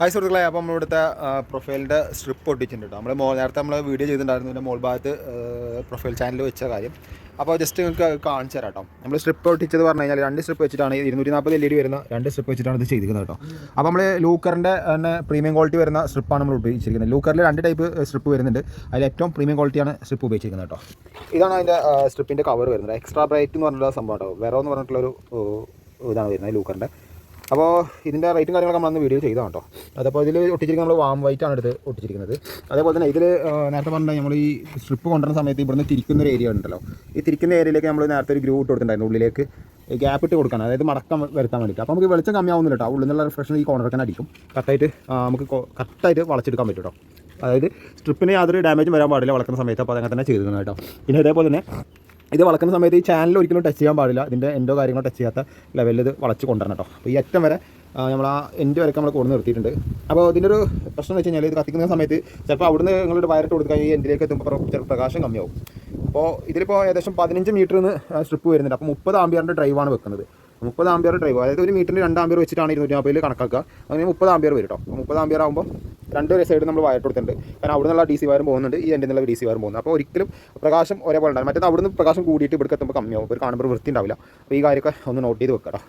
Hi സുഹൃത്തുക്കളെ, അപ്പോൾ നമ്മളിവിടുത്തെ പ്രൊഫൈലിൻ്റെ strip ഒട്ടിച്ചിട്ടുണ്ട് കേട്ടോ. നേരത്തെ നമ്മൾ വീഡിയോ ചെയ്തിട്ടുണ്ടായിരുന്നു ഇതിൻ്റെ മോൾ ഭാഗത്ത് പ്രൊഫൈൽ ചാനൽ വെച്ച കാര്യം. അപ്പോൾ ജസ്റ്റ് നിങ്ങൾക്ക് കാണിച്ചു തരാം കേട്ടോ. നമ്മൾ സ്ട്രിപ്പ് ഒട്ടിച്ചത് പറഞ്ഞു കഴിഞ്ഞാൽ 2 സ്ട്രിപ്പ് വെച്ചിട്ടാണ് 240 LED വരുന്ന 2 സ്ട്രിപ്പ് വെച്ചിട്ടാണ് ഇത് ചെയ്തിരിക്കുന്നത് കേട്ടോ. അപ്പോൾ നമ്മൾ ലൂക്കറിൻ്റെ തന്നെ പ്രീമിയം ക്വാളിറ്റി വരുന്ന സ്ട്രിപ്പാണ് നമ്മൾ ഉപയോഗിച്ചിരിക്കുന്നത്. ലൂക്കറിൽ 2 ടൈപ്പ് സ്ട്രിപ്പ് വരുന്നുണ്ട്. അതിൽ ഏറ്റവും പ്രീമിയം ക്വാളിറ്റിയാണ് സ്ട്രിപ്പ് ഉപയോഗിച്ചിരിക്കുന്നത് കേട്ടോ. ഇതാണ് അതിൻ്റെ സ്ട്രിപ്പിൻ്റെ കവർ വരുന്നത്. എക്സ്ട്രാ ബ്രൈറ്റ് എന്ന് പറഞ്ഞിട്ടുള്ള സംഭവം കേട്ടോ. വെറോ എന്ന് പറഞ്ഞിട്ടുള്ളൊരു ഇതാണ് വരുന്നത് ലൂക്കറിൻ്റെ. അപ്പോൾ ഇതിൻ്റെ റേറ്റും കാര്യങ്ങളൊക്കെ നമ്മളന്ന് വീഡിയോ ചെയ്താണ് കേട്ടോ. അതപ്പോൾ ഇതിൽ ഒട്ടിച്ചിരിക്കുന്നത് നമ്മൾ വാം വൈറ്റ് ആണ് എടുത്ത് ഒട്ടിച്ചിരിക്കുന്നത്. അതേപോലെ തന്നെ ഇതിൽ നേരത്തെ പറഞ്ഞാൽ നമ്മൾ ഈ സ്ട്രിപ്പ് കൊണ്ടുവരുന്ന സമയത്ത് ഇവിടുന്ന് തിരിക്കുന്ന ഒരു ഏരിയ ഉണ്ടല്ലോ. ഈ തിരിക്കുന്ന ഏരിയയിലേക്ക് നമ്മൾ നേരത്തെ ഒരു ഗ്രൂ ഇട്ട് കൊടുത്തിട്ടുണ്ടായിരുന്നു. ഉള്ളിലേക്ക് ഗ്യാപ്പ് ഇട്ട് കൊടുക്കണം, അതായത് മടക്കം വരുത്താൻ വേണ്ടിയിട്ട്. അപ്പോൾ നമുക്ക് വെളിച്ചം കമ്മിയാവുന്നില്ല കേട്ടോ. ഉള്ളിൽ നിന്നുള്ള റിഫ്രഷൻ ഈ കോർണറൊക്കെ അടിക്കും. നമുക്ക് കറക്റ്റായിട്ട് വളച്ചെടുക്കാൻ പറ്റും കേട്ടോ. അതായത് സ്ട്രിപ്പിന് യാതൊരു ഡാമേജും വരാൻ പാടില്ല വളക്കുന്ന സമയത്ത്. അപ്പോൾ അതങ്ങനെ തന്നെ ചെയ്തിരുന്നത് കേട്ടോ. പിന്നെ അതേപോലെ തന്നെ ഇത് വളക്കുന്ന സമയത്ത് ഈ ചാനൽ ഒരിക്കലും ടച്ച് ചെയ്യാൻ പാടില്ല. ഇതിൻ്റെ എൻഡോ കാര്യങ്ങളോ ടച്ച് ചെയ്യാത്ത ലെവലിൽ ഇത് വളച്ച് കൊണ്ടുവരണം കേട്ടോ. അപ്പോൾ ഈ അറ്റം വരെ നമ്മൾ ആ എൻഡ് വരെയൊക്കെ നമ്മൾ കൊണ്ടു നിർത്തിയിട്ടുണ്ട്. അപ്പോൾ ഇതിൻ്റെ ഒരു പ്രശ്നം എന്ന് വെച്ച് കഴിഞ്ഞാൽ ഇത് കത്തിക്കുന്ന സമയത്ത് ചിലപ്പോൾ അവിടുന്ന് നിങ്ങളുടെ വയറിട്ട് കൊടുക്കുക ഈ എൻഡിലേക്ക് എത്തുമ്പോൾ ചിലപ്പോൾ പ്രകാശം കമ്മിയാവും. അപ്പോൾ ഇതിലിപ്പോൾ ഏകദേശം 15 മീറ്ററിന് സ്ട്രിപ്പ് വരുന്നുണ്ട്. അപ്പോൾ 30 ആംപിയറിൻ്റെ ഡ്രൈവാണ് വെക്കുന്നത്. 30 ആംപിയർ ഡ്രൈവ്, അതായത് ഒരു മീറ്ററിന് 2 ആംപിയർ വെച്ചിട്ടാണ് 240 കണക്കാക്കുക. അങ്ങനെ 30 ആംപിയർ വരും കേട്ടോ. 30 ആംപിയർ ആകുമ്പോൾ 2 സൈഡ് നമ്മൾ വയർ കൊടുത്തിട്ടുണ്ട്. കാരണം അവിടെ നിന്നുള്ള DC വയറും പോകുന്നുണ്ട്, ഈ എൻ്റെ നിന്നുള്ള DC വയറും പോകുന്നത്. അപ്പോൾ ഒരിക്കലും പ്രകാശം ഒരേപോലെ ഉണ്ടാകും. മറ്റേത് അവിടുന്ന് പ്രകാശം കൂടിയിട്ട് ഇവിടെ എത്തുമ്പോൾ കമ്മിയാവും. ഒരു കാണുമ്പോൾ വൃത്തി ഉണ്ടാവില്ല. അപ്പോൾ ഈ കാര്യമൊക്കെ ഒന്ന് നോട്ട് ചെയ്ത് വെക്കാം കേട്ടോ.